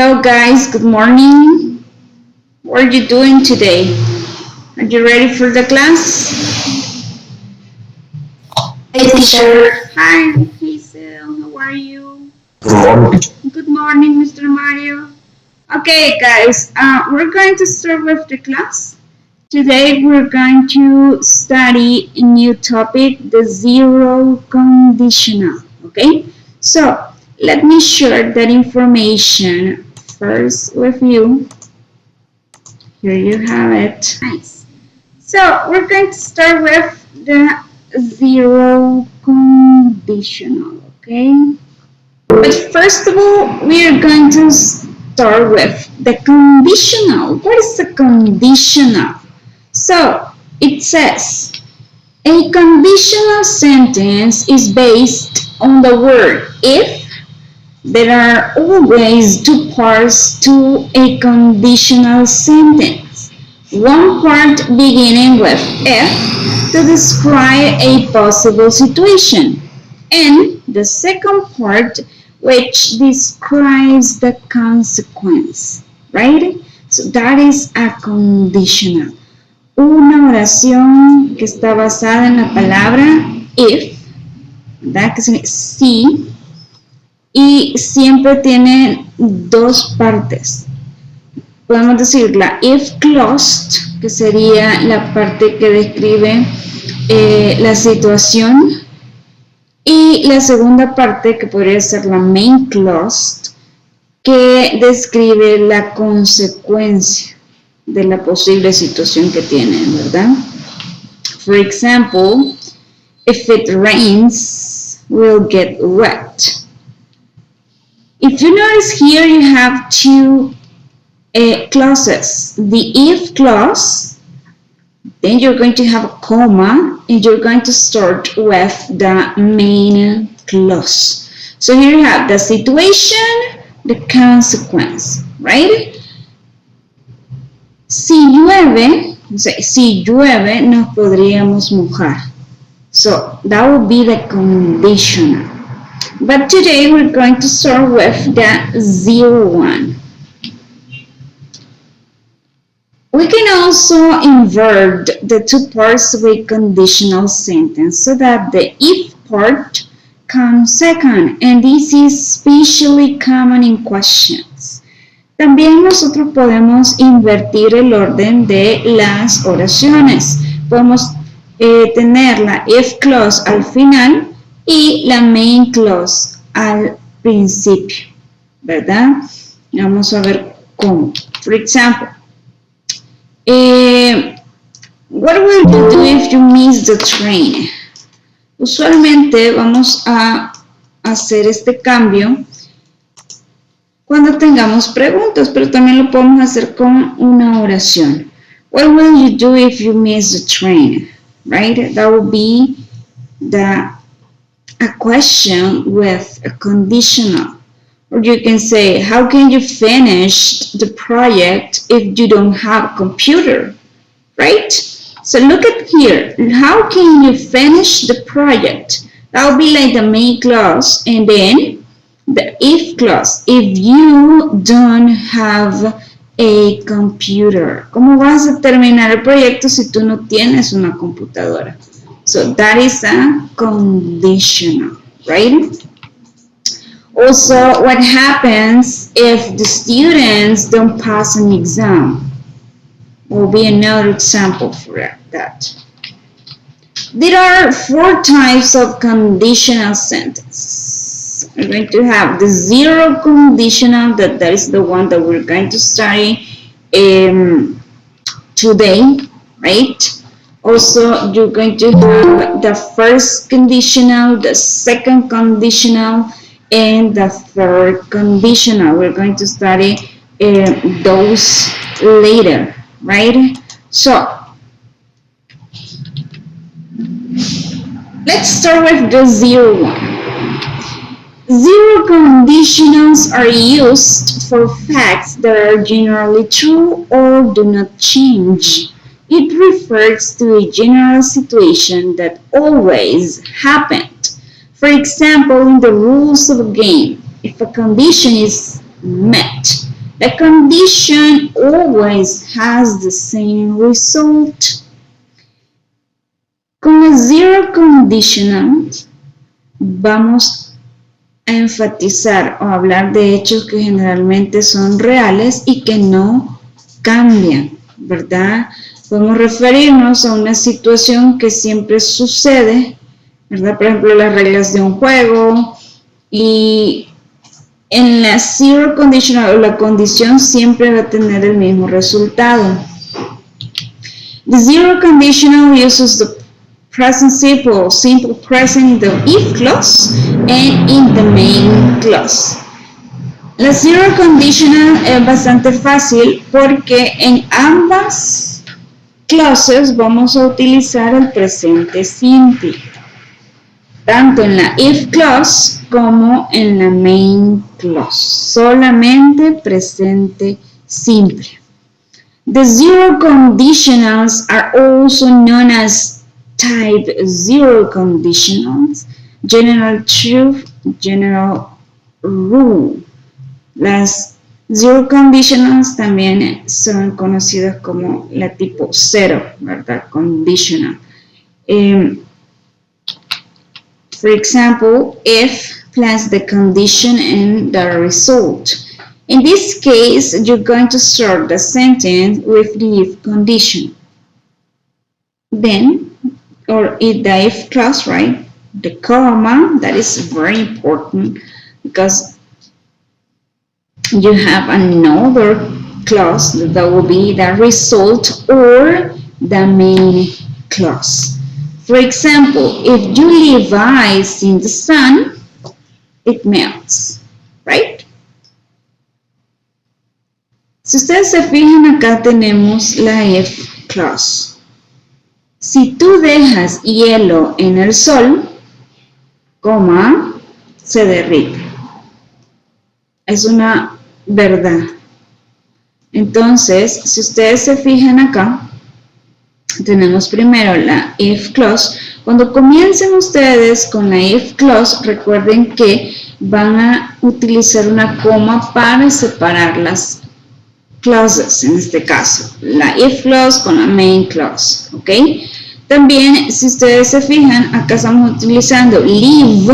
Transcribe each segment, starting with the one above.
Hello guys, good morning. What are you doing today? Are you ready for the class? Hi, teacher. Hi, Hazel. How are you? Good morning. Good morning, Mr. Mario. Okay, guys, we're going to start with the class. Today we're going to study a new topic, the zero conditional. Okay, so let me share that information first with you. Here you have it. Nice. So we're going to start with the zero conditional, okay? But first of all, we are going to start with the conditional. What is the conditional? So it says a conditional sentence is based on the word if. There are always two parts to a conditional sentence. One part beginning with if to describe a possible situation, and the second part which describes the consequence, right? So that is a conditional. Una oración que está basada en la palabra if, ¿verdad? Que significa si, y siempre tiene dos partes. Podemos decir la if clause, que sería la parte que describe la situación, y la segunda parte, que podría ser la main clause, que describe la consecuencia de la posible situación que tienen, ¿verdad? For example, if it rains, we'll get wet. If you notice here, you have two clauses. The if clause, then you're going to have a comma, and you're going to start with the main clause. So here you have the situation, the consequence, right? Si llueve, nos podríamos mojar. So that would be the conditional. But today we're going to start with the zero one. We can also invert the two parts of a conditional sentence so that the if part comes second, and this is especially common in questions. También nosotros podemos invertir el orden de las oraciones. Podemos tener la if clause al final y la main clause al principio, ¿verdad? Vamos a ver cómo. For example, what will you do if you miss the train? Usualmente vamos a hacer este cambio cuando tengamos preguntas, pero también lo podemos hacer con una oración. What will you do if you miss the train? Right? That would be a question with a conditional. Or you can say, how can you finish the project if you don't have a computer? Right? So look at here. How can you finish the project? That will be like the main clause, and then the if clause. If you don't have a computer. ¿Cómo vas a terminar el proyecto si tú no tienes una computadora? So that is a conditional, right? Also, what happens if the students don't pass an exam? Will be another example for that. There are four types of conditional sentences. We're going to have the zero conditional, that is the one that we're going to study today, right? Also, you're going to have the first conditional, the second conditional, and the third conditional. We're going to study those later, right? So, let's start with the zero one. Zero conditionals are used for facts that are generally true or do not change. It refers to a general situation that always happened. For example, in the rules of a game, if a condition is met, The condition always has the same result. Con las zero conditionals vamos a enfatizar o hablar de hechos que generalmente son reales y que no cambian, ¿verdad? Podemos referirnos a una situación que siempre sucede, ¿verdad? Por ejemplo, las reglas de un juego, y en la zero conditional, la condición siempre va a tener el mismo resultado. The zero conditional uses the present simple present in the if clause and in the main clause. La zero conditional es bastante fácil porque en ambas clauses vamos a utilizar el presente simple, tanto en la if clause como en la main clause, solamente presente simple. The zero conditionals are also known as type zero conditionals, general truth, general rule. Las zero conditionals también son conocidas como la tipo cero, ¿verdad? Conditional. For example, if plus the condition and the result. In this case, you're going to start the sentence with the if condition. Then, or in the if clause, right? The comma, that is very important because you have another clause that will be the result or the main clause. For example, if you leave ice in the sun, it melts, right? Si ustedes se fijan, acá tenemos la if clause. Si tú dejas hielo en el sol, coma, se derrite. Es una verdad. Entonces, si ustedes se fijan acá, tenemos primero la if clause. Cuando comiencen ustedes con la if clause, recuerden que van a utilizar una coma para separar las clauses, en este caso, la if clause con la main clause, ¿ok? También, si ustedes se fijan, acá estamos utilizando leave,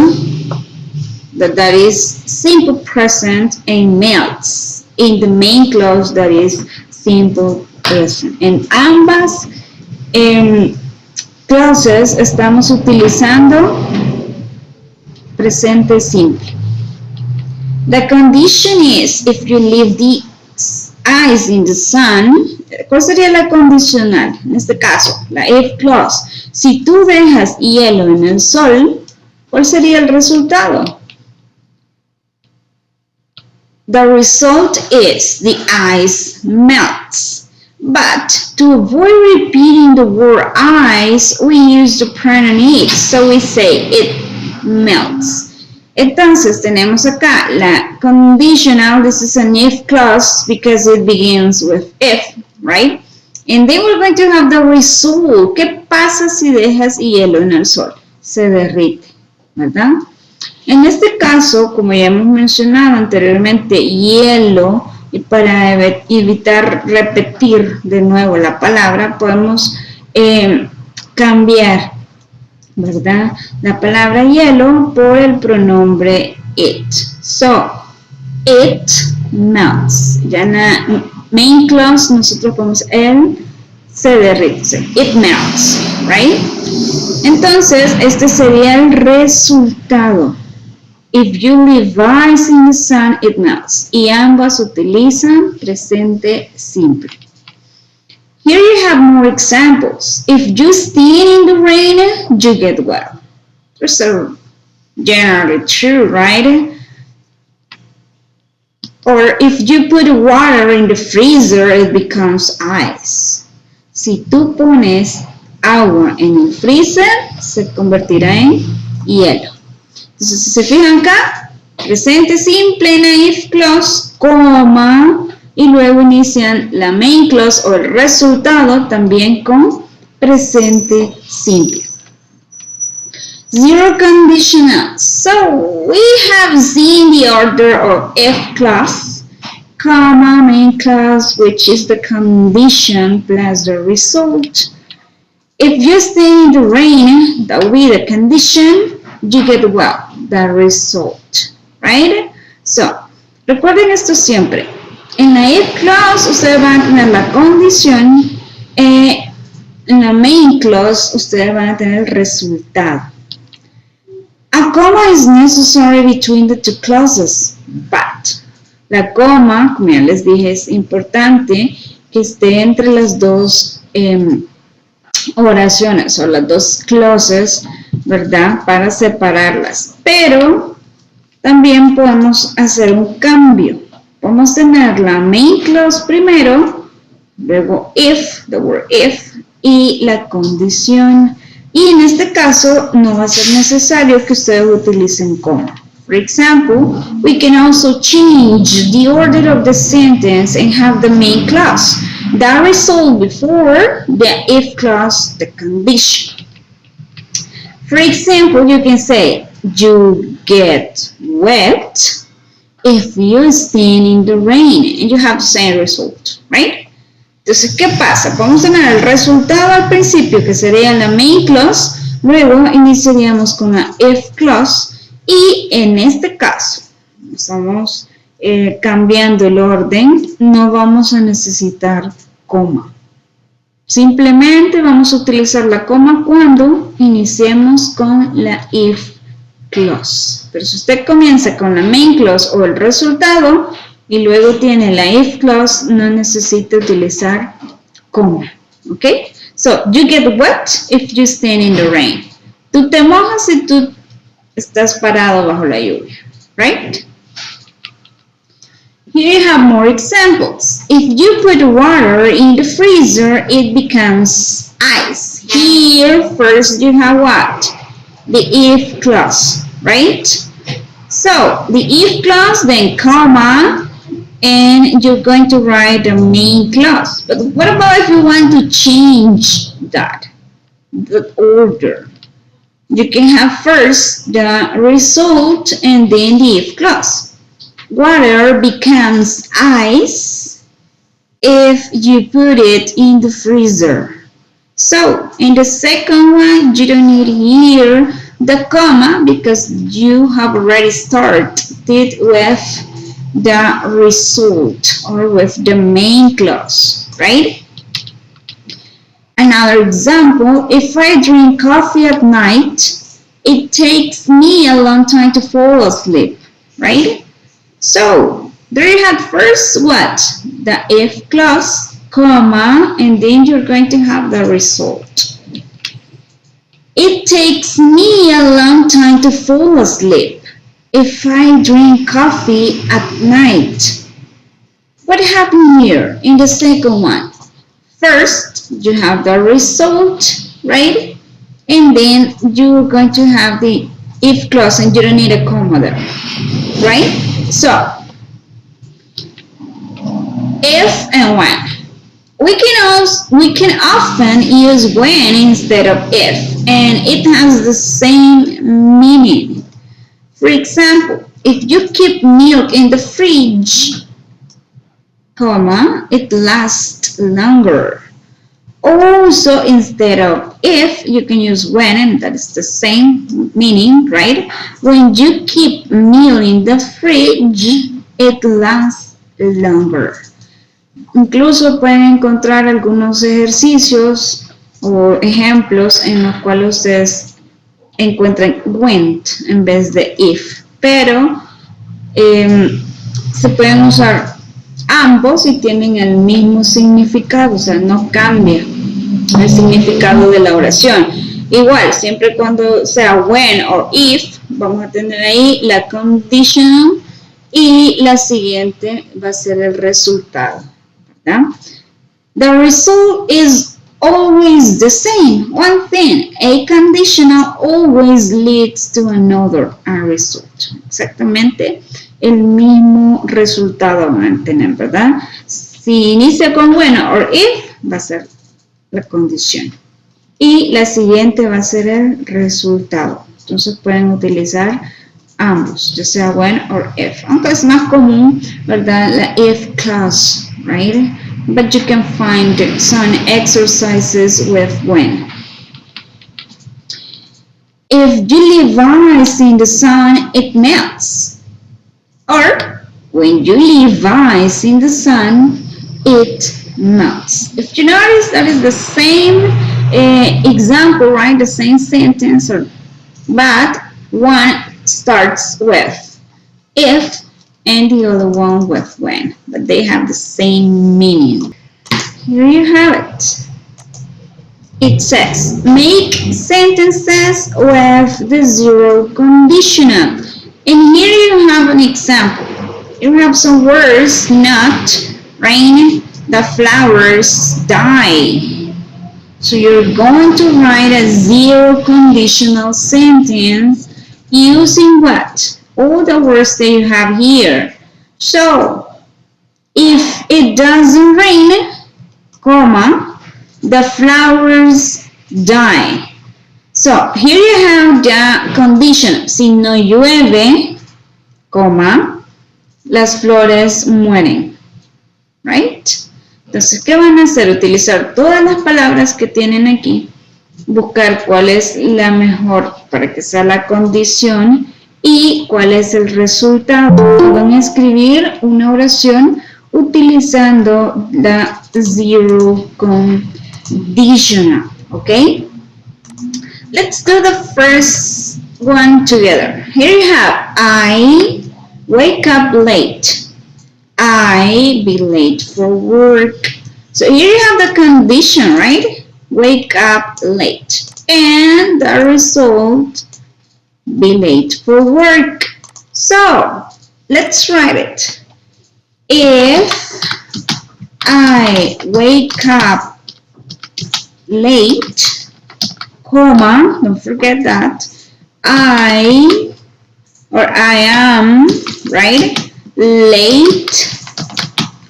that is simple present, and melts. In the main clause, that is simple present. En ambas clauses estamos utilizando presente simple. The condition is if you leave the ice in the sun. ¿Cuál sería la condicional? En este caso, la if clause. Si tú dejas hielo en el sol, ¿cuál sería el resultado? The result is the ice melts. But to avoid repeating the word ice, we use the pronoun it. So we say it melts. Entonces tenemos acá la conditional. This is an if clause because it begins with if, right? And then we're going to have the result. ¿Qué pasa si dejas hielo en el sol? Se derrite, ¿verdad? En este caso, como ya hemos mencionado anteriormente, hielo, y para evitar repetir de nuevo la palabra, podemos cambiar, ¿verdad? La palabra hielo por el pronombre it. So, it melts. Ya en la main clause nosotros ponemos el se derrite. It melts, right? Entonces, este sería el resultado. If you leave ice in the sun, it melts. Y ambas utilizan presente simple. Here you have more examples. If you stand in the rain, you get wet. Those are generally true, right? Or if you put water in the freezer, it becomes ice. Si tú pones agua en el freezer, se convertirá en hielo. Entonces, si se fijan acá, presente simple en la if clause, coma, y luego inician la main clause o el resultado también con presente simple. Zero conditional. So we have seen the order of if clause comma, main clause, which is the condition plus the result. If you stay in the rain, that will be the condition, you get well, the result, right? So, recuerden esto siempre. En la if clause, ustedes van a tener la condición, en la main clause, ustedes van a tener el resultado. A comma is necessary between the two clauses, but la coma, como ya les dije, es importante que esté entre las dos oraciones o las dos clauses, ¿verdad? Para separarlas. Pero también podemos hacer un cambio. Vamos a tener la main clause primero, luego if, the word if, y la condición. Y en este caso no va a ser necesario que ustedes utilicen coma. For example, we can also change the order of the sentence and have the main clause. The result before the if clause, the condition. For example, you can say, you get wet if you stand in the rain, and you have the same result, right? Entonces, ¿qué pasa? Vamos a tener el resultado al principio, que sería la main clause, luego iniciaríamos con la if clause, y en este caso, estamos cambiando el orden, no vamos a necesitar coma. Simplemente vamos a utilizar la coma cuando iniciemos con la if clause. Pero si usted comienza con la main clause o el resultado y luego tiene la if clause, no necesita utilizar coma. ¿Ok? So, you get wet if you stand in the rain. Tú te mojas si tú estás parado bajo la lluvia. Right? Here you have more examples. If you put water in the freezer, it becomes ice. Here, first you have what? The if clause, right? So, the if clause, then comma, and you're going to write the main clause. But what about if you want to change that, the order? You can have first the result and then the if clause. Water becomes ice if you put it in the freezer. So, in the second one, you don't need here the comma because you have already started with the result or with the main clause, right? Another example, if I drink coffee at night, it takes me a long time to fall asleep, right? So, there you have first what? The if clause, comma, and then you're going to have the result. It takes me a long time to fall asleep if I drink coffee at night. What happened here in the second one? First, you have the result, right? And then you're going to have the if clause and you don't need a comma there, right? So, if and when. We can often use when instead of if, and it has the same meaning. For example, if you keep milk in the fridge, comma, it lasts longer. Also, instead of if, you can use when, and that is the same meaning, right? When you keep milk in the fridge, it lasts longer. Incluso pueden encontrar algunos ejercicios o ejemplos en los cuales ustedes encuentran went en vez de if, pero se pueden usar ambos y tienen el mismo significado, o sea, no cambia el significado de la oración. Igual, siempre cuando sea when o if, vamos a tener ahí la condition y la siguiente va a ser el resultado. ¿verdad? The result is always the same. One thing, a conditional always leads to another result. Exactamente el mismo resultado van a tener, ¿verdad? Si inicia con bueno o if, va a ser la condición. Y la siguiente va a ser el resultado. Entonces pueden utilizar ambos, ya sea when or if. Aunque es más común, ¿verdad? La if clause, right? But you can find some exercises with when. If you leave ice in the sun, it melts. Or when you leave ice in the sun, it melts. If you notice, that is the same example, right? The same sentence, but one starts with if and the other one with when, but they have the same meaning. Here you have it. It says, make sentences with the zero conditional. And here you have an example. You have some words, not, rain, the flowers, die. So you're going to write a zero conditional sentence using what? All the words that you have here. So, if it doesn't rain, comma, the flowers die. So, here you have the condition. Si no llueve, coma, las flores mueren. Right? Entonces, ¿qué van a hacer? Utilizar todas las palabras que tienen aquí, buscar cuál es la mejor para que sea la condición y cuál es el resultado. Y van a escribir una oración utilizando la zero conditional, okay? Let's do the first one together. Here you have, I wake up late. I be late for work. So here you have the condition, right? Wake up late. And the result, be late for work. So let's write it. If I wake up late, comma, don't forget that, I am, right, late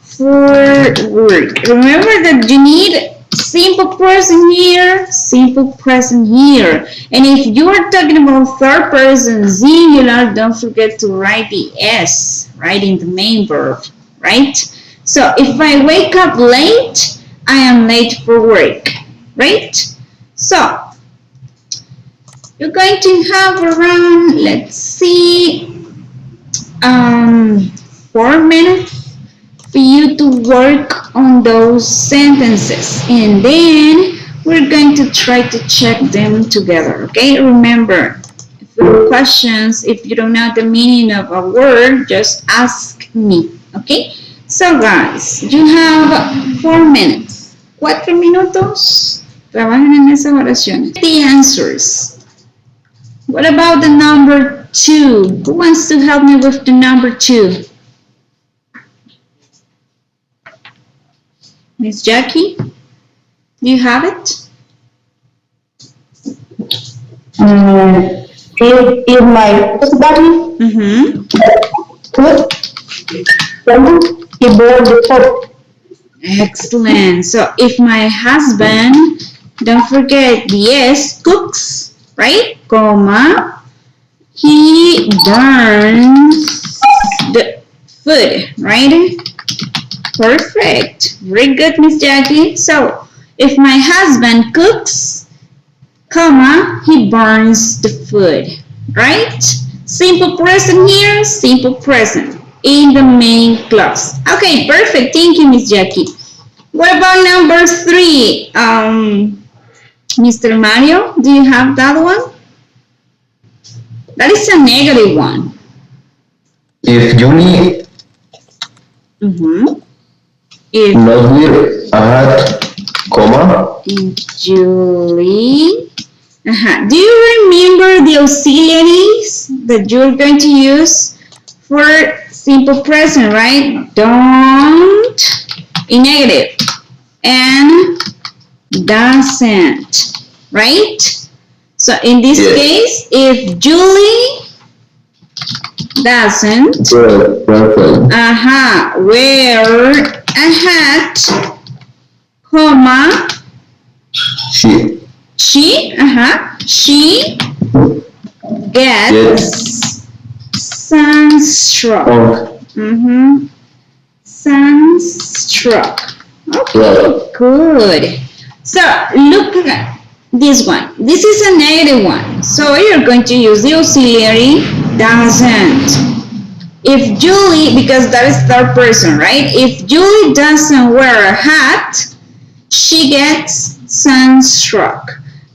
for work. Remember that you need simple present here, simple present here. And if you are talking about third person singular, don't forget to write the S, right, in the main verb, right? So if I wake up late, I am late for work, right? So you're going to have around, let's see, 4 minutes for you to work on those sentences, and then we're going to try to check them together, okay? Remember, if you have questions, if you don't know the meaning of a word, just ask me, okay? So guys, you have 4 minutes, 4 minutos, trabajen en esas oraciones. The answers. What about the number 2? Who wants to help me with the number 2? Miss Jackie, do you have it? If my husband could, he bought the food. Excellent. So if my husband, don't forget the S, cooks, right? Comma, he burns the food, right? Perfect. Very good, Miss Jackie. So if my husband cooks, comma, he burns the food, right? Simple present here, simple present in the main clause. Okay, perfect. Thank you, Miss Jackie. What about number 3? Mr. Mario, do you have that one? That is a negative one. If Julie If not wear a hat, comma, Julie, do you remember the auxiliaries that you're going to use for simple present, right? Don't, in negative, and doesn't, right? So in this case, if Julie doesn't wear a hat, comma, she gets Sunstruck. Sunstruck. Okay, good. So look at this one. This is a negative one. So you're going to use the auxiliary doesn't. If Julie, because that is third person, right? If Julie doesn't wear a hat, she gets sunstruck.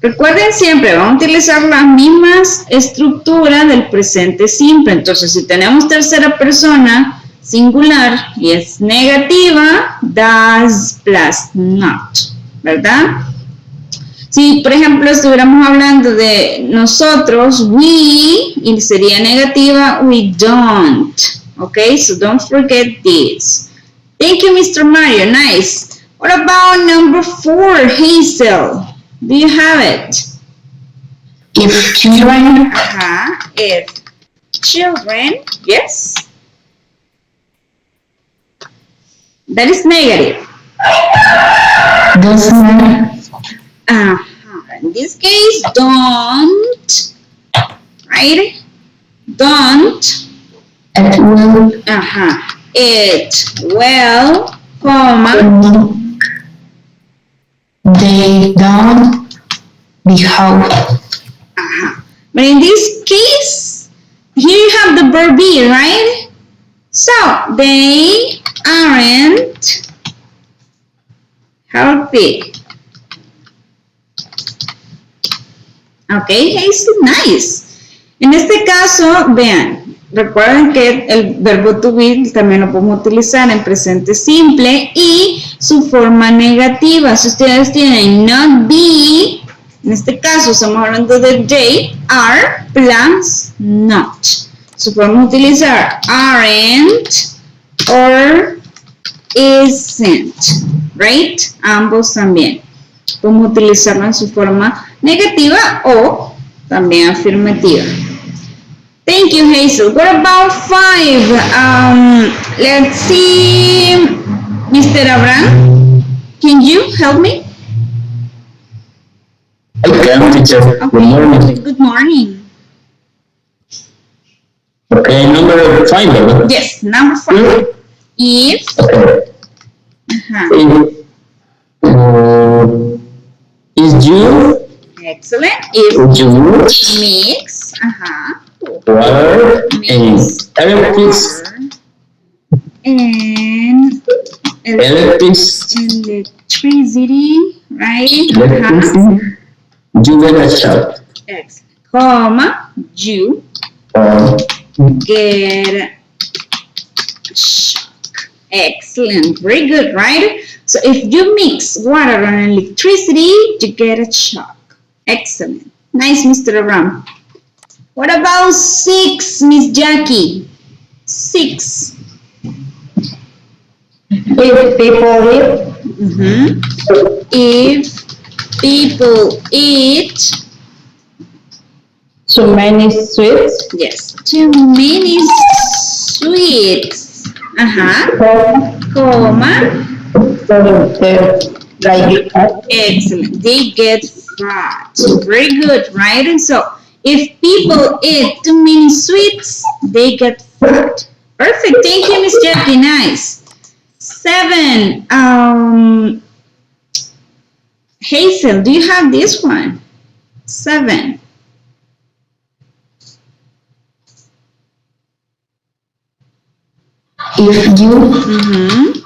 Recuerden siempre, vamos a utilizar las mismas estructuras del presente simple. Entonces, si tenemos tercera persona singular y es negativa, does plus not, ¿verdad? Si, por ejemplo, estuviéramos hablando de nosotros, we, y sería negativa, we don't. Okay, so don't forget this. Thank you, Mr. Mario. Nice. What about number 4, Hazel? Do you have it? If children, If children, yes. That is negative. doesn't, In this case, don't, right? Don't. it will, It will, comma, they don't behave. But in this case, here you have the verb be, right? So, they aren't healthy. Okay, it's nice. En este caso, vean, recuerden que el verbo to be también lo podemos utilizar en presente simple y su forma negativa. Si ustedes tienen not be, en este caso estamos hablando de they, are plus not. So podemos utilizar aren't or isn't, right? Ambos también. Podemos utilizarlo en su forma negativa o también afirmativa. Thank you, Hazel. What about 5? Let's see. Mr. Abraham, can you help me? Okay, teacher. Okay. Good morning. Good morning. Okay, number 5, ¿verdad? Yes, number 5. If. Okay. Is you, Excellent. If you mix. water and electric, And electricity, right? electricity, you get a shot. Excellent. Comma, you get a shock. Excellent. Very good, right? So if you mix water and electricity, you get a shock. Excellent. Nice, Mr. Aram. What about 6, Miss Jackie? 6. If people eat, If people eat, too many sweets, yes, too many sweets, comma, excellent, they get fat. Very good, right? And so, if people eat too many sweets, they get fat. Perfect, thank you, Miss Jackie, nice. 7, Hazel, do you have this one? 7. if you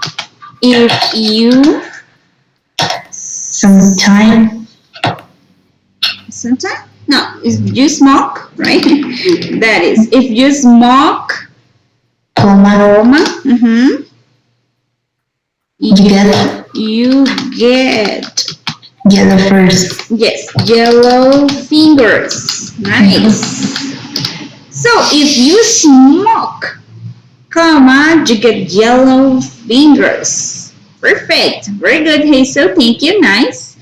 If you sometime, sometimes no, if you smoke, right? That is, if you smoke, comma, you get you get yellow first. yes, yellow fingers. Nice. So if you smoke, comma, you get yellow fingers. Perfect. Very good, Hazel. Thank you. Nice.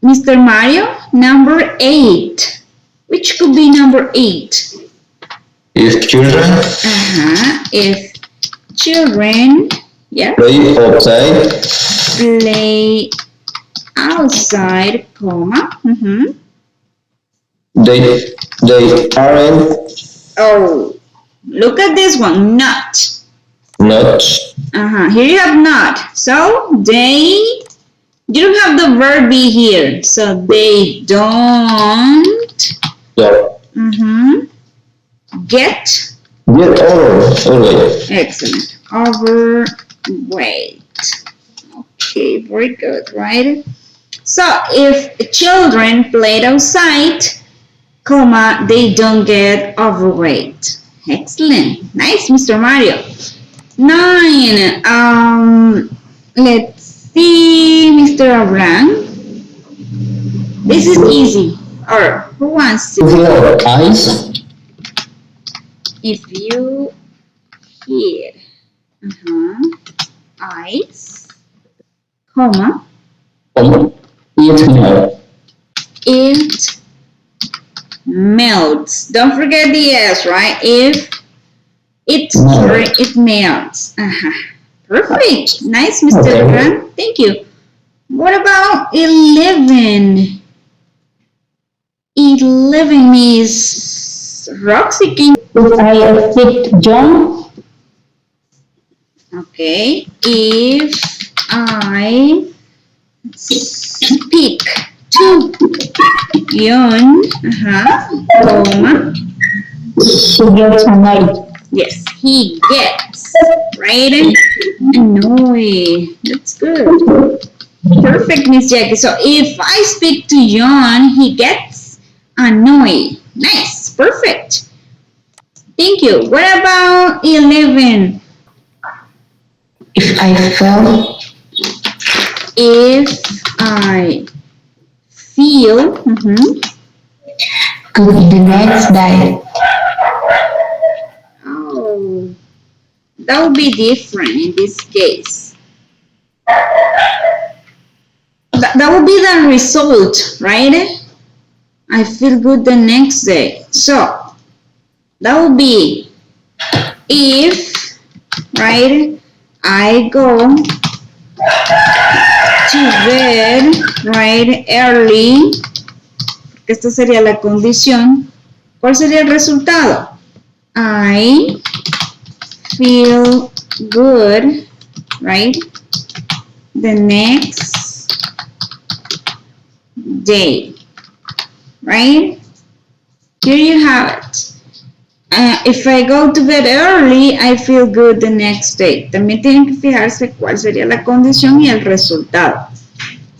Mr. Mario, number 8. Which could be number 8? If children If children, yeah, play outside, play outside, comma, They aren't Oh, look at this one, not. not. Here you have not. So they, you don't have the verb be here. So they don't get Get overweight. excellent overweight. Okay, very good, right? So if children played outside, comma, they don't get overweight. Excellent. Nice, Mr. Mario. 9. Let's see, Mr. Abraham. This is easy. Or who wants to? Your eyes. If you hear eyes, comma, It melts. it melts. Don't forget the S, right? If it, sorry, it melts. Perfect. Nice, Mr. Okay. Abraham. Thank you. What about 11? 11 is Roxy. Can If I speak John, okay. If I speak to Yon, comma, she gets annoyed. yes, he gets, right? Annoyed. That's good. Perfect, Miss Jackie. So if I speak to John, he gets annoyed. Nice. Perfect. Thank you. What about 11? If I fell, If I feel, could the next day. oh, that would be different in this case. That would be the result, right? I feel good the next day. So, that would be if, right, I go to bed, right, early. Esta sería la condición. ¿Cuál sería el resultado? I feel good, right, the next day, right? Here you have it. If I go to bed early, I feel good the next day. También tienen que fijarse cuál sería la condición y el resultado.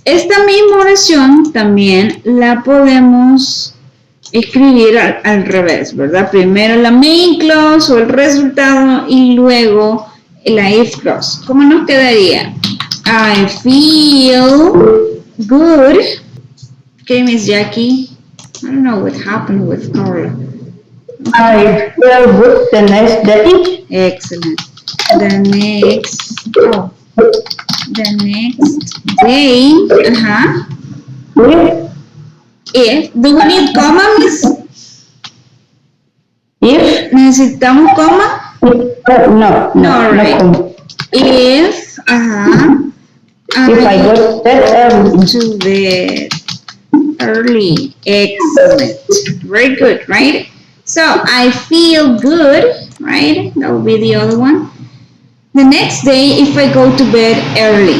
Esta misma oración también la podemos escribir al revés, ¿verdad? Primero la main clause o el resultado y luego la if clause. ¿Cómo nos quedaría? I feel good. Okay, Miss Jackie. I don't know what happened with Carla. I feel good the next day. Excellent. The next day. If, do we need comma, miss? If, ¿Necesitamos comma? no, right. no. If, If I go to bed early. to bed early. Excellent. Very good, right? So, I feel good, right? That will be the other one. The next day, if I go to bed early.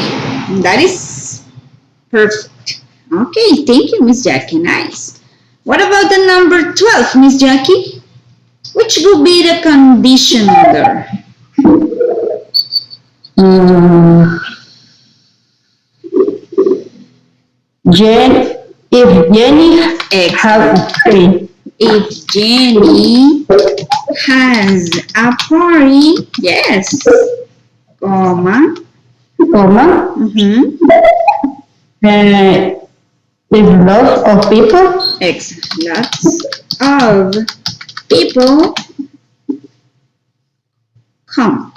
That is perfect. Okay, thank you, Miss Jackie. Nice. What about the number 12, Miss Jackie? Which would be the condition there? If Jenny has a party, If Jenny has a party, yes, comma, with lots of people, lots of people come.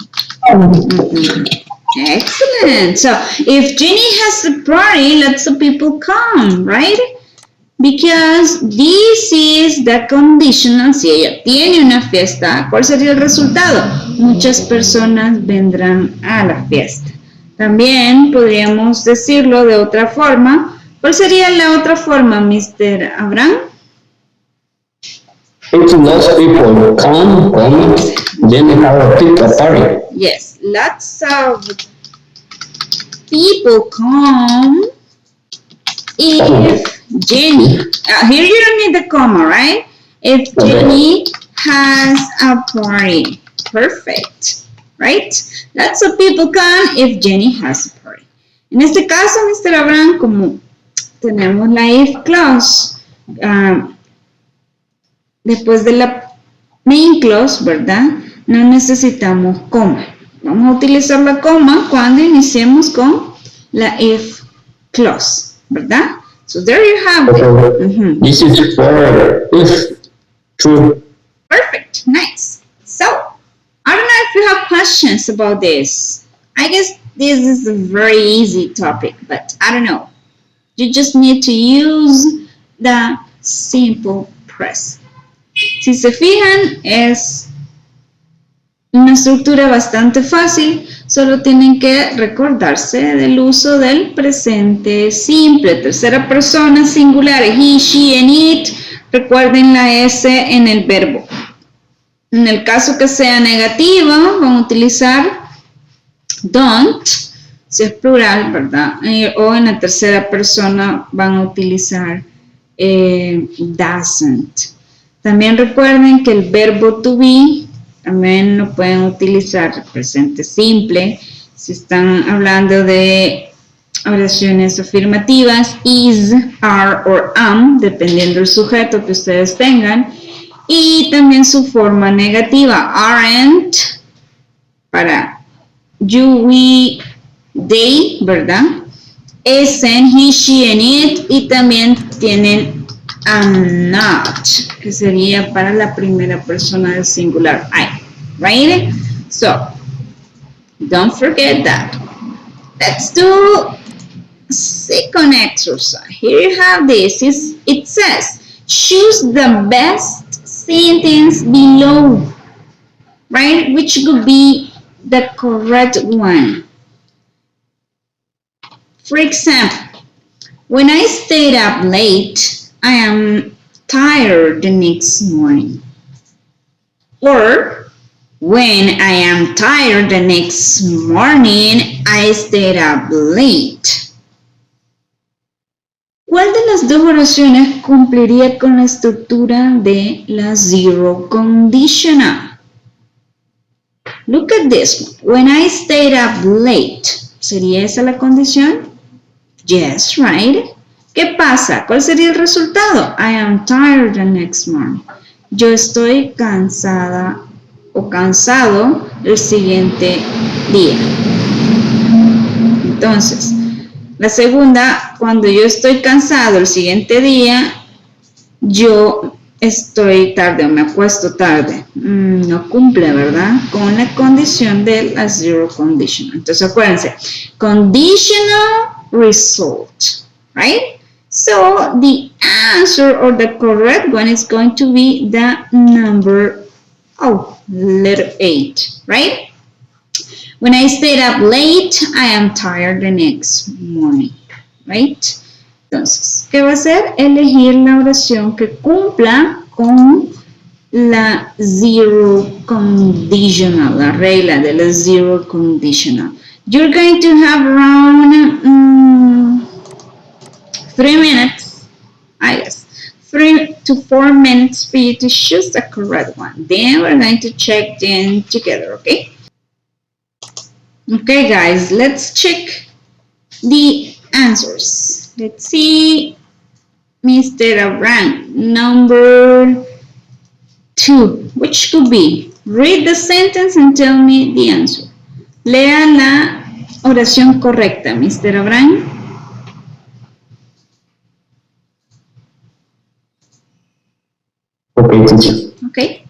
Excellent. So if Jenny has a party, lots of people come, right? Because this is the conditional. Si ella tiene una fiesta, ¿cuál sería el resultado? Muchas personas vendrán a la fiesta. También podríamos decirlo de otra forma. ¿Cuál sería la otra forma, Mr. Abraham? It's lots of people come, then we have a pizza party. Yes, lots of people come if Jenny, here you don't need the comma, right? If Jenny has a party. Perfect, right? Lots of people come if Jenny has a party. En este caso, Mr. Abraham, como tenemos la if clause, después de la main clause, ¿verdad? No necesitamos coma. Vamos a utilizar la coma cuando iniciemos con la if clause, ¿verdad? So there you have it. This is for if true. Perfect, nice. So, I don't know if you have questions about this. I guess this is a very easy topic, but I don't know. You just need to use the simple present. Si se fijan, es una estructura bastante fácil, solo tienen que recordarse del uso del presente simple, tercera persona singular, he, she, and it. Recuerden la S en el verbo. En el caso que sea negativo, van a utilizar don't, si es plural, ¿verdad? O en la tercera persona van a utilizar doesn't. También recuerden que el verbo to be también lo pueden utilizar presente simple si están hablando de oraciones afirmativas, is, are or am, dependiendo del sujeto que ustedes tengan, y también su forma negativa, aren't, para you, we, they, ¿verdad? Isn't, he, she, and it, y también tienen am not, que sería para la primera persona del singular, I, right? So, don't forget that. Let's do second exercise. Here you have this. It says, choose the best sentence below, right? Which could be the correct one. For example, when I stayed up late, I am tired the next morning. Or, when I am tired the next morning, I stayed up late. ¿Cuál de las dos oraciones cumpliría con la estructura de la zero conditional? Look at this one. When I stayed up late, ¿sería esa la condición? Yes, right. ¿Qué pasa? ¿Cuál sería el resultado? I am tired the next morning. Yo estoy cansada o cansado el siguiente día. Entonces, la segunda, cuando yo estoy cansado el siguiente día, yo estoy tarde o me acuesto tarde. No cumple, ¿verdad? Con la condición de la zero conditional. Entonces, acuérdense, conditional result, right? So, the answer or the correct one is going to be the number, letter 8, right? When I stayed up late, I am tired the next morning, right? Entonces, ¿qué va a hacer? Elegir la oración que cumpla con la zero conditional, la regla de la zero conditional. You're going to have around 3 minutes, I guess, 3 to 4 minutes for you to choose the correct one. Then we're going to check them together, okay? Okay, guys, let's check the answers. Let's see, Mr. Abraham, number 2, which could be, read the sentence and tell me the answer. Lea la oración correcta, Mr. Abraham. Okay, teacher. Okay.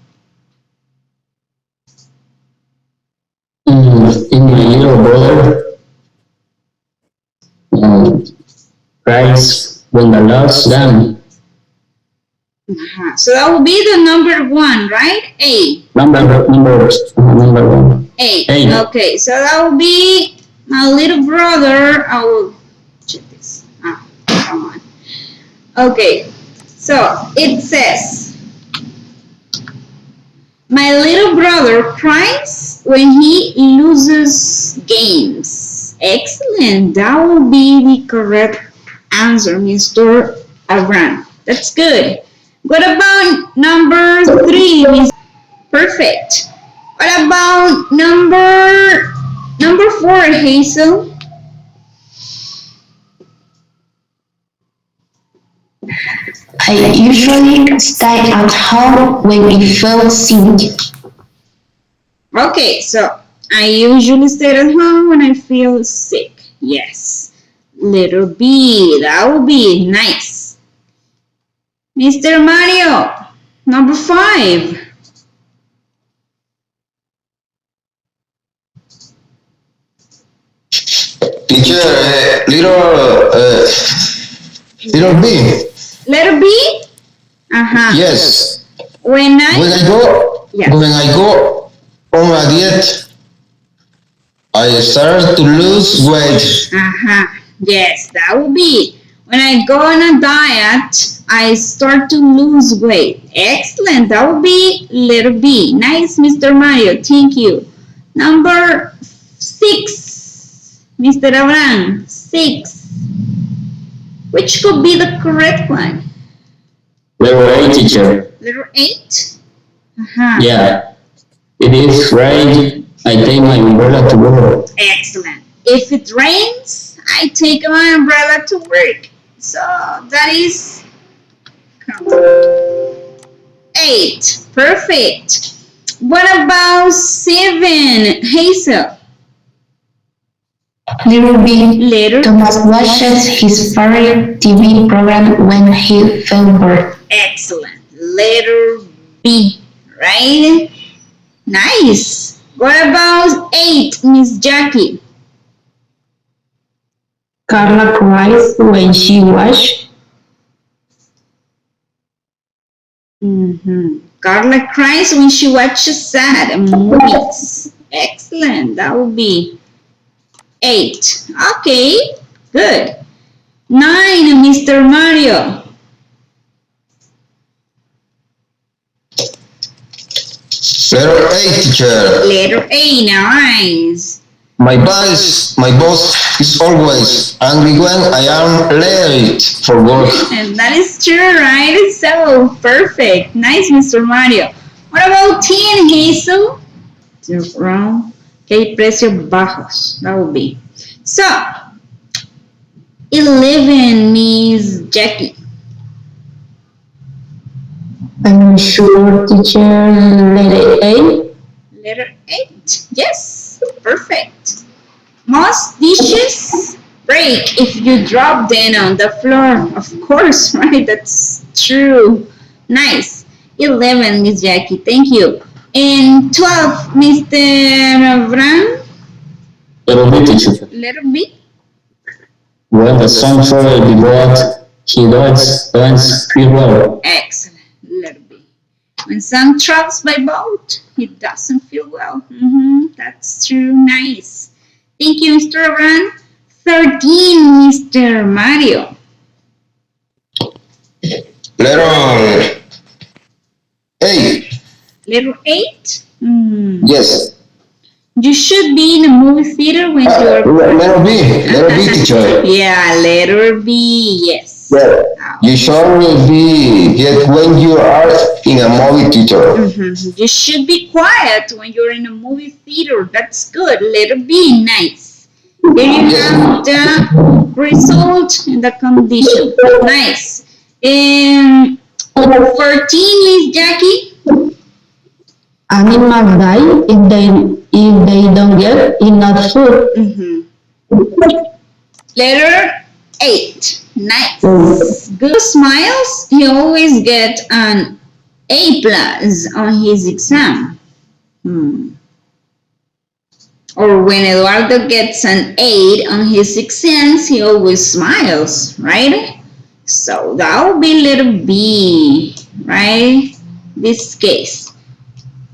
In my little brother cries when the lights down. So that will be the number 1, right? A. Number 1. A. A. Okay, so that will be my little brother. I will check this. Come on. Okay, so it says, My little brother cries when he loses games. Excellent. That will be the correct answer, Mr. Avram. That's good. What about number three, Miss? Perfect. What about number four, Hazel? I usually stay at home when I feel sick. Okay, so I usually stay at home when I feel sick. Yes. Letter B. That would be nice. Mr. Mario, number five. Teacher, little B. Letter B? Uh-huh. Yes. When I yeah. When I go on a diet, I start to lose weight. Uh-huh. Yes, that would be. When I go on a diet, I start to lose weight. Excellent. That would be letter B. Nice, Mr. Mario. Thank you. Number six. Mr. Abraham. 6. Which could be the correct one? Level 8, teacher. Letter 8? Uh-huh. Yeah, it is right. I take my umbrella to work. Excellent. If it rains, I take my umbrella to work. So that is 8. Perfect. What about 7, Hazel? Little B. Letter Thomas watches his favorite TV program when he feels bored. Excellent. Letter B, right? Nice. What about 8, Miss Jackie? Carla cries when she watches. Carla cries when she watches sad movies. Excellent. That would be 8. Okay, good. 9, Mr. Mario. Letter A, teacher. Letter A, nice. My boss is always angry when I am late for work. And that is true, right? So perfect. Nice, Mr. Mario. What about 10, Hazel? Wrong. Okay, precios bajos. That will be. So, 11, Miss Jackie. I'm sure teacher letter A. Letter 8. Yes, perfect. Most dishes break if you drop them on the floor. Of course, right? That's true. Nice. 11, Miss Jackie. Thank you. And 12, Mr. Brown. Level B, teacher. Letter B. When the sun falls the boat, he don't feel well. Excellent. Letter B. When sun travels by boat, he doesn't feel well. That's true. Nice. Thank you, Mr. Brown. 13, Mr. Mario. Letter A. Letter 8? Yes. You should be in a movie theater when you're... Letter B, teacher. Yeah, letter B, yes. Yeah. You should be yet when you are in a movie theater. You should be quiet when you're in a movie theater. That's good. Letter B, nice. Here you have the result and the condition. Nice. 14, Miss Jackie. Animals die if they don't get enough food. Letter 8. Nice. Good smiles. He always get an A plus on his exam. Or when Eduardo gets an 8 on his exams, he always smiles, right? So that would be letter B, right? This case.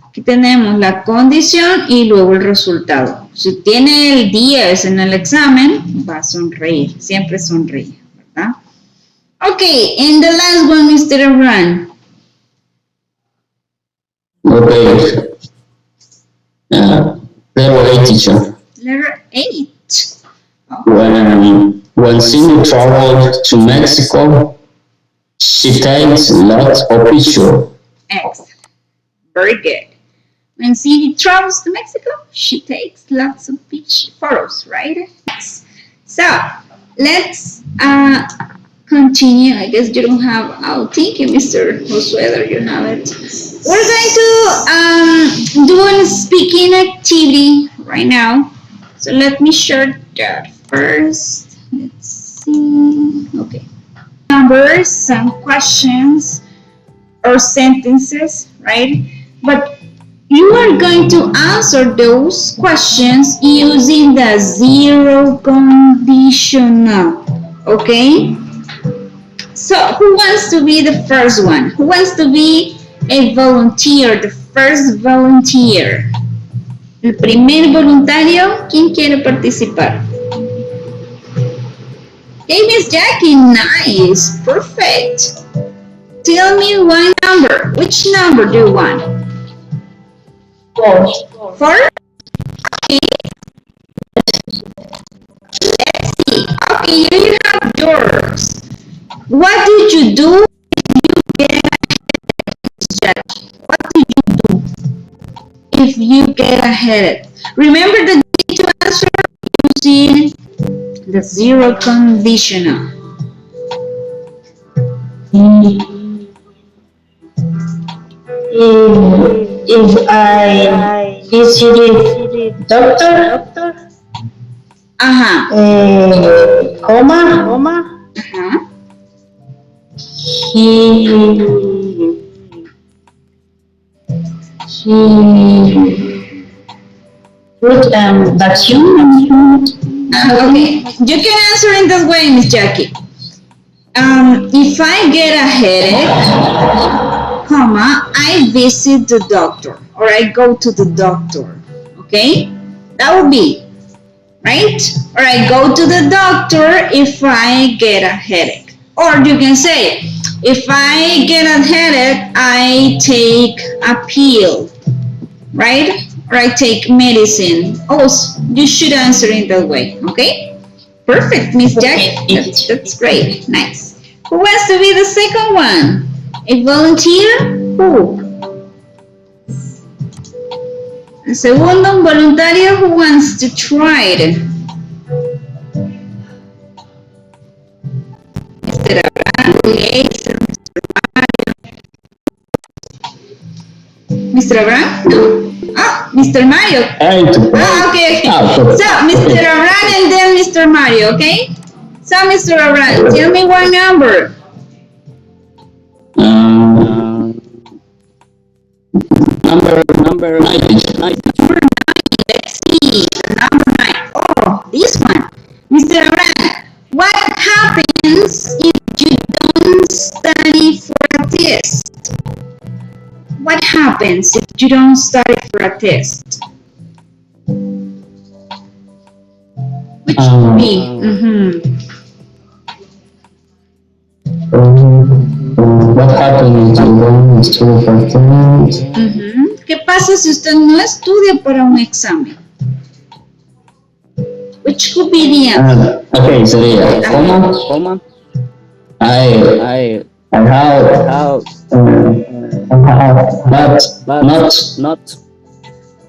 Aquí tenemos la condición y luego el resultado. Si tiene el 10 en el examen, va a sonreír. Siempre sonríe, ¿verdad? Okay, and the last one, Mr. Abraham. Okay. Level 8 teacher. Letter 8. When Cindy traveled to Mexico, she takes lots of pictures. Excellent. Very good. When Cindy travels to Mexico, she takes lots of photos, right? Yes. So, let's continue. I guess you don't have, oh, thank you, Mr. Josué, you have it. We're going to do a speaking activity right now. So let me share that first. Let's see. Okay. Numbers, some questions or sentences, right? But you are going to answer those questions using the zero conditional. Okay? So, who wants to be the first one? Who wants to be a volunteer, the first volunteer? El primer voluntario, ¿quién quiere participar? Okay, Miss Jackie, nice, perfect. Tell me one number. Which number do you want? 4. 4? Okay. Let's see. Okay, here you have yours. What did you do what did you do if you get ahead? Remember that you need to answer using the zero conditional. If I visited doctor, comma, he put vacuum. Okay, you can answer in this way, Miss Jackie. If I get a headache, comma, I visit the doctor or I go to the doctor. Okay, that would be right. Or I go to the doctor if I get a headache. Or you can say, if I get a headache, I take a pill, right? Or I take medicine. Oh, you should answer in that way, okay? Perfect, Miss Jackie. That's great. Nice. Who wants to be the second one? A volunteer? Who? El segundo, un voluntario who wants to try it. Mr. Abraham, Mr. Abraham? No. Ah, Mr. Mario. Okay. So, Mr. Abraham and then Mr. Mario, okay? So, Mr. Abraham, tell me one number. Number 9. Let's see, number 9. Oh, this one. Mr. Abraham, what happens if you don't study for a test? What happens if you don't study for a test? Which would be? What happens if you don't study for a test? ¿Qué pasa si usted no estudia para un examen? Which could be the answer? Okay, sería coma. I have but not.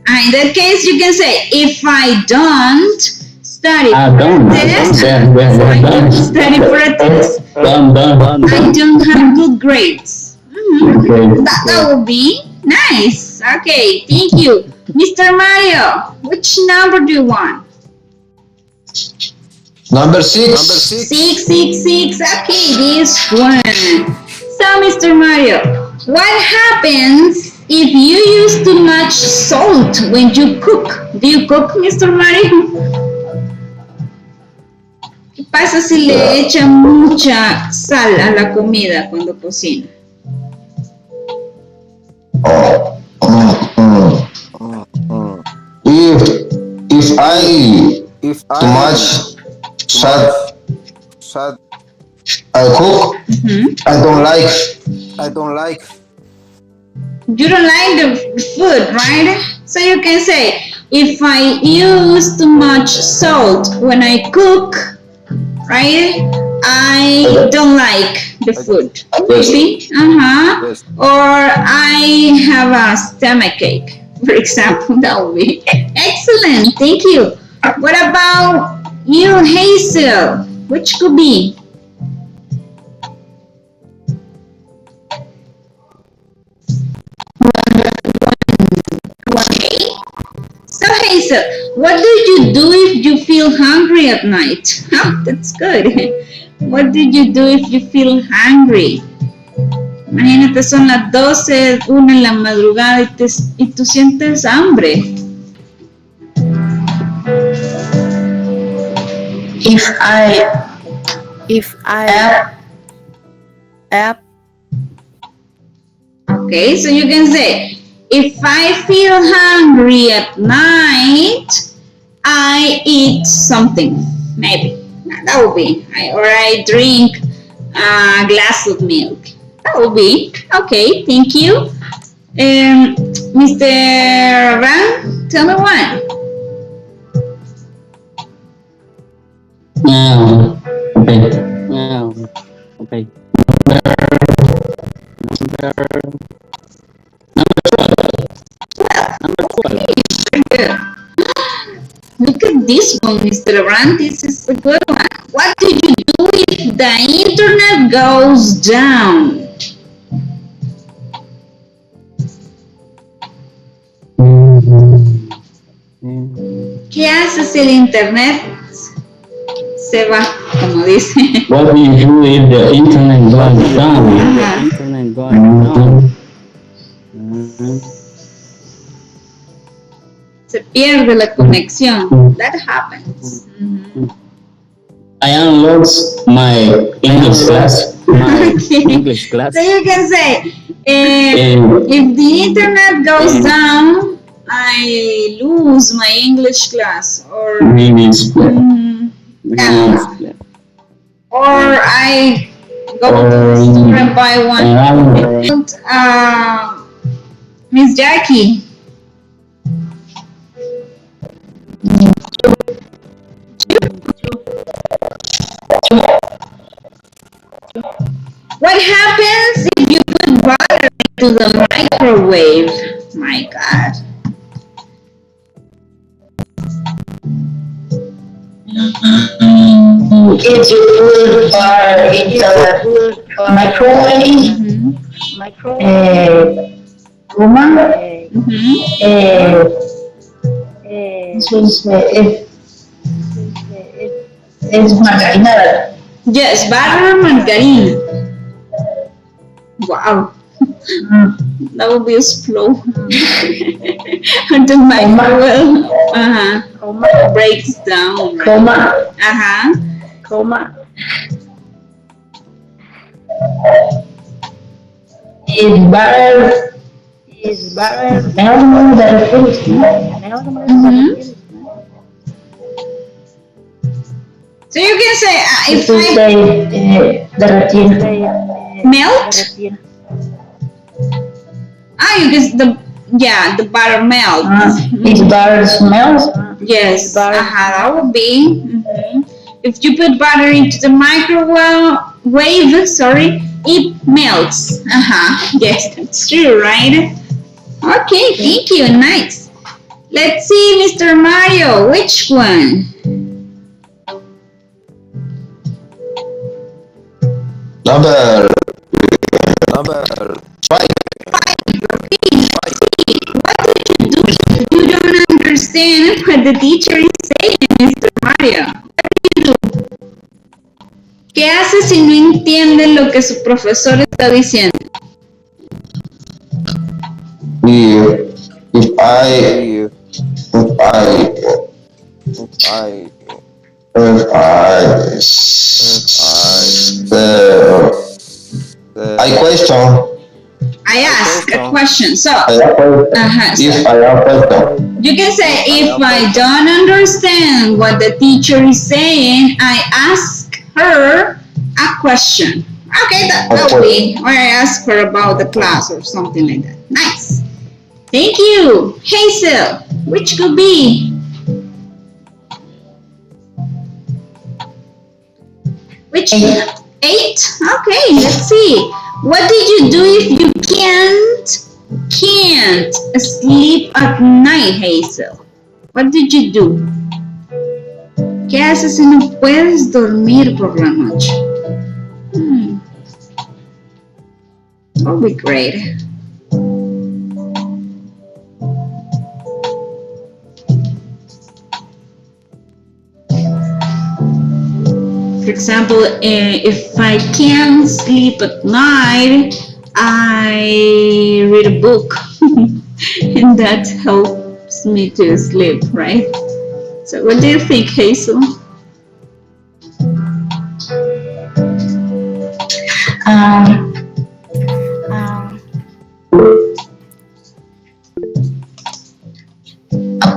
In that case, you can say, if I don't study for a test, I don't have good grades. That would be nice. Okay, thank you. Mr. Mario, which number do you want? Number 6. 666. Okay, this one. So, Mr. Mario, what happens if you use too much salt when you cook? Do you cook, Mr. Mario? ¿Qué pasa si le echa mucha sal a la comida cuando cocina? If I too much salt I cook, I don't like. You don't like the food, right? So you can say, if I use too much salt when I cook, right? I don't like the food. Maybe, Yes. or I have a stomach ache, for example. That would be excellent. Thank you. What about you, Hazel? Which could be? Okay. So Hazel, what do you do if you feel hungry at night? Oh, that's good. What do you do if you feel hungry? Imagínate, son las 12, 1 en la madrugada y tú sientes hambre. If I App. Okay, so you can say, if I feel hungry at night, I eat something, maybe. That would be, or I drink a glass of milk. That would be, okay, thank you. Mr. Van, tell me one. Okay. Okay. Number 12. Good. Look at this one, Mr. Brand. This is a good one. What do you do if the internet goes down? ¿Qué haces si el internet se va, como dice? What do you do if the internet goes down? Ajá. Internet going down. Se pierde la conexión. That happens. I unlocked my English class. My Okay. English class. So you can say, if the internet goes down, I lose my English class, or English class. yeah, or I go to the store and buy one. Miss Jackie. What happens if you put butter into the microwave? My God. if you put butter into the microwave, Roma, es margarina. Yes, butter margarine. Wow. That would be a slow. The microwave breaks down. Right? Roma, Uh-huh. is butter melted that finished. So you can say if To I say derretir. melt, you can the butter melts. If butter smells, Yes, that would be. If you put butter into the microwave, sorry, it melts. Yes, that's true, right? Okay, thank you, nice. Let's see, Mr. Mario, which one? Number 5. What do you do if you don't understand what the teacher is saying, Mr. Mario? What do you do? ¿Qué hace si no entiende lo que su profesor está diciendo? If I question. I ask a question. So, If I have question. you can say, if I don't understand what the teacher is saying, I ask her a question. Okay, that will be. Or I ask her about the class or something like that. Nice. Thank you. Hazel, which could be? Which? 8. Okay, let's see. What did you do if you can't sleep at night, Hazel? What did you do? ¿Qué haces si no puedes dormir por la noche? That would be great. For example, if I can't sleep at night, I read a book, and that helps me to sleep, right? So, what do you think, Hazel? A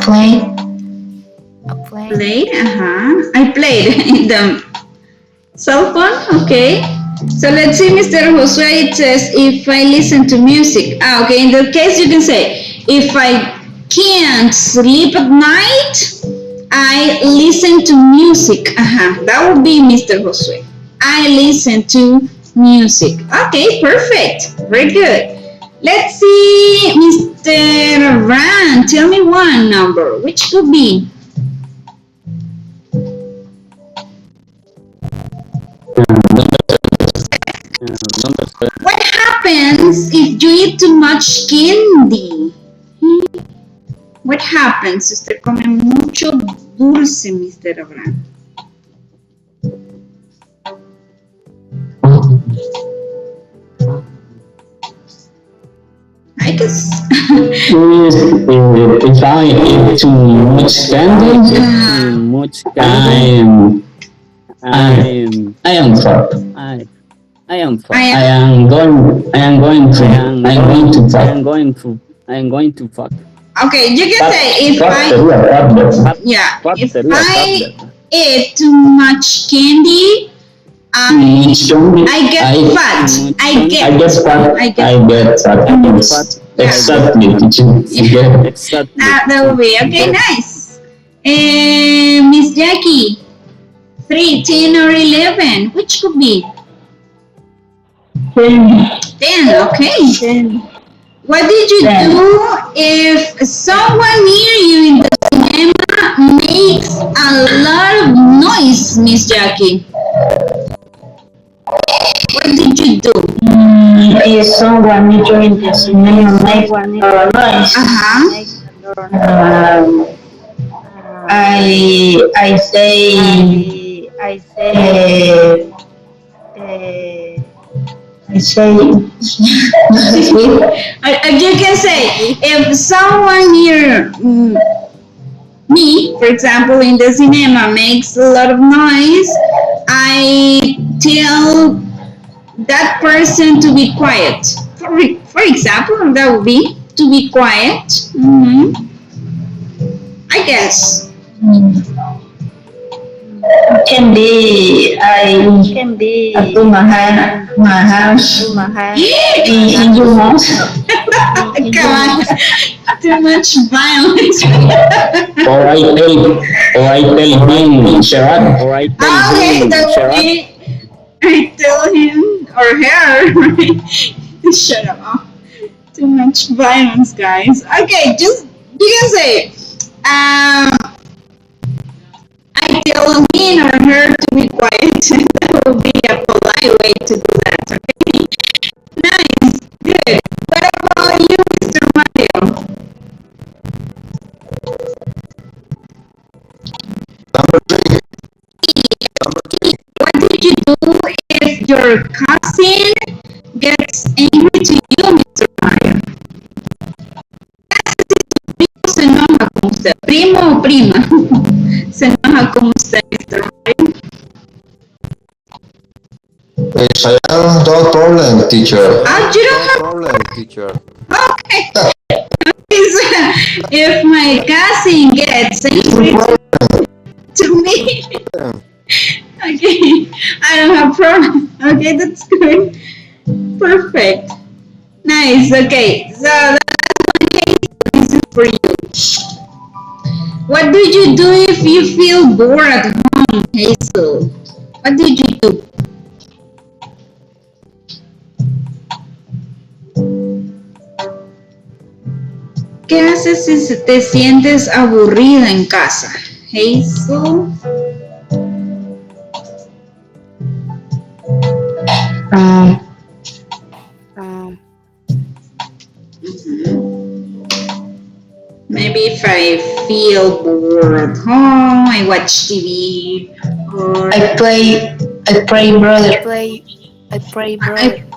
play. Play? I played in the cell phone, okay. So let's see, Mr. Josue, it says, if I listen to music. Okay, in that case you can say, if I can't sleep at night, I listen to music. That would be Mr. Josue. I listen to music. Okay, perfect. Very good. Let's see, Mr. Ran, tell me one number. Which could be? What happens if you eat too much candy? What happens si usted come mucho dulce, Mr. Abraham? I guess. If I eat too much candy, I am fat. I am fat. I am going to fat. Okay, you can say if I eat too much candy, I get fat. I get fat. Exactly. That will be okay. Nice. Miss Jackie, 3, 10, or 11. Which could be? 10. Okay. 10. What did you do if someone near you in the cinema makes a lot of noise, Miss Jackie? What did you do? If someone during the cinema makes a lot of noise, I say you can say, if someone near me, for example, in the cinema makes a lot of noise, I tell that person to be quiet. For example, that would be to be quiet. I guess. can be I put my house in your house. Come on, too much violence. Or I tell him, shut up. Okay, that would be, I tell him or her, shut up. Too much violence, guys. Okay, just, you can say, I tell him or her to be quiet. That will be a polite way to do that, okay? Nice, good. What about you, Mr. Mario? Number 3. What did you do if your cousin gets angry to you, Mr. Mario? Se enoja con usted, primo o prima, se enoja con usted, Mr. Mario. Yes, I have no problem, teacher. You don't have problem, teacher. okay. If my cousin gets angry to me, okay, I don't have problem. Okay, that's good. Perfect. Nice. Okay, so this is for you. What do you do if you feel bored at home, Hazel? What did you do? ¿Qué haces si te sientes aburrida en casa? Hazel. Maybe if I feel bored at home, I watch TV or I pray, brother.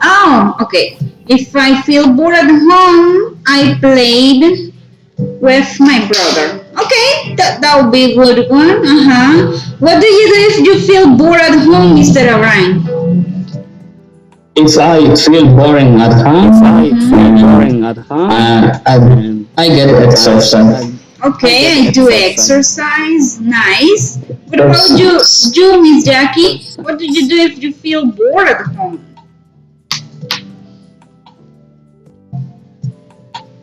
oh, okay. If I feel bored at home, I played with my brother. Okay, that would be a good one. What do you do if you feel bored at home, Mr. O'Brien? If I feel boring at home, I get exercise. Okay, I do exercise. Nice. What about you, Miss Jackie? What do you do if you feel bored at home?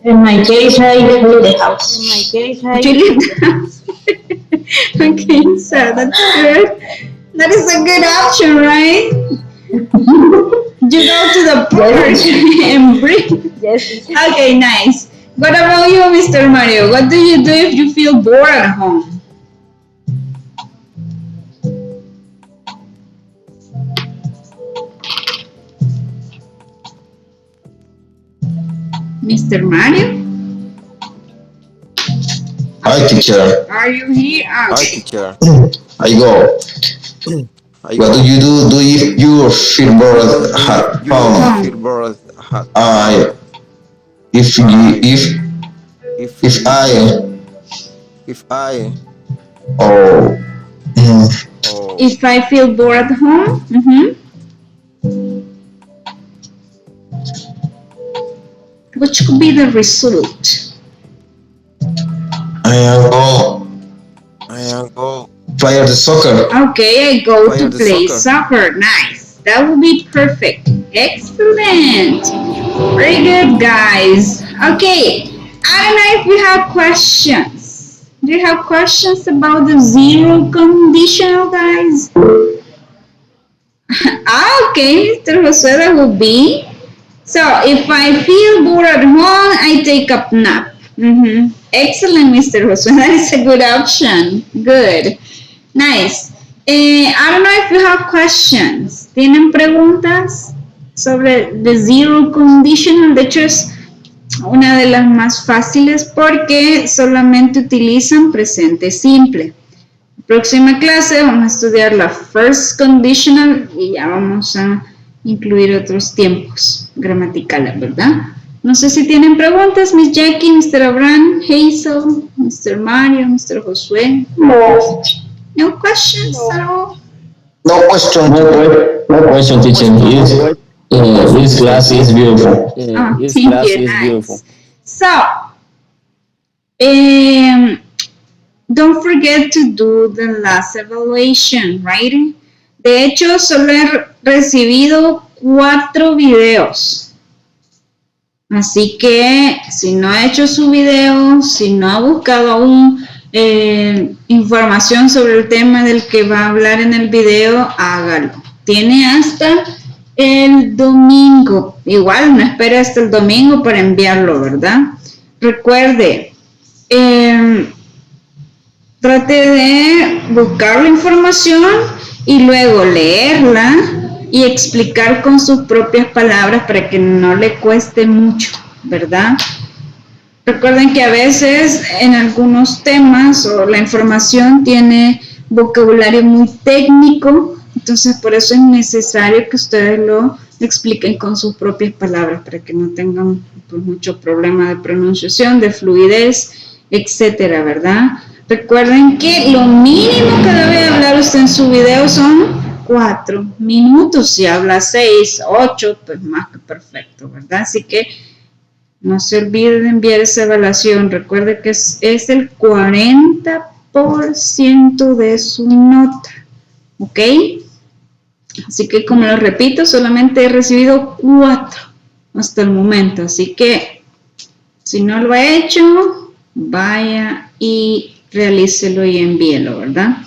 In my case, I leave the house. You leave the house. Okay, so that's good. That is a good option, right? You go to the park and breathe. Yes. Okay, nice. What about you, Mr. Mario? What do you do if you feel bored at home? Mr. Mario? Hi, teacher. Are you here? Hi, Okay. teacher. I go. What do you do? Do you feel bored at home? Feel bored at I if I oh If I feel bored at home, which could be the result? I am go play the soccer. Okay, I go Play to the play soccer. soccer. Nice. That would be perfect. Excellent. Very good, guys. Okay, I don't know if you have questions. Do you have questions about the zero conditional, guys? Okay, Mr. José, that would be. So, if I feel bored at home, I take a nap. Excellent, Mr. José. That is a good option. Good. Nice. I don't know if you have questions. ¿Tienen preguntas sobre the zero conditional? De hecho, es una de las más fáciles porque solamente utilizan presente simple. Próxima clase vamos a estudiar la first conditional y ya vamos a incluir otros tiempos gramaticales, ¿verdad? No sé si tienen preguntas, Miss Jackie, Mr. Abraham, Hazel, Mr. Mario, Mr. Josué. No. No questions at all? No question. No question, teacher. This class is beautiful. This Thank class you, is nice. beautiful. So, don't forget to do the last evaluation, right? De hecho, solo he recibido 4 videos. Así que si no ha hecho su video, si no ha buscado aún información sobre el tema del que va a hablar en el video, hágalo. Tiene hasta el domingo. Igual no espere hasta el domingo para enviarlo, ¿verdad? Recuerde, trate de buscar la información y luego leerla y explicar con sus propias palabras para que no le cueste mucho, ¿verdad? Recuerden que a veces en algunos temas o la información tiene vocabulario muy técnico, entonces por eso es necesario que ustedes lo expliquen con sus propias palabras para que no tengan pues, mucho problema de pronunciación, de fluidez, etcétera, ¿verdad? Recuerden que lo mínimo que debe hablar usted en su video son 4 minutos. Si habla 6, 8, pues más que perfecto, ¿verdad? Así que no se olvide de enviar esa evaluación. Recuerde que es el 40% de su nota. ¿Ok? Así que, como lo repito, solamente he recibido 4 hasta el momento. Así que, si no lo ha hecho, vaya y realícelo y envíelo, ¿verdad?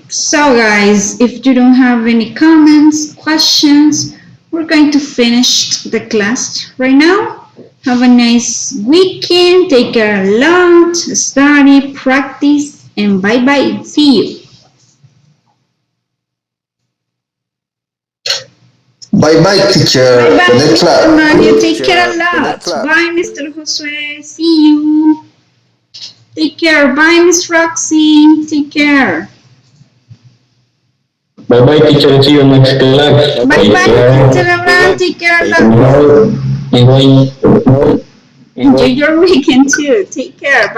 So, guys, if you don't have any comments, questions, we're going to finish the class right now. Have a nice weekend. Take care a lot. Study, practice, and bye-bye. See you. Bye-bye, teacher. Bye-bye, Good Mr. class. Mario. Take care a lot. Bye, Mr. Josue. See you. Take care. Bye, Miss Roxy. Take care. Bye-bye, teacher. See you next class. Bye-bye, Mr. Abraham. Take care a lot. Enjoy. Enjoy your weekend too. Take care.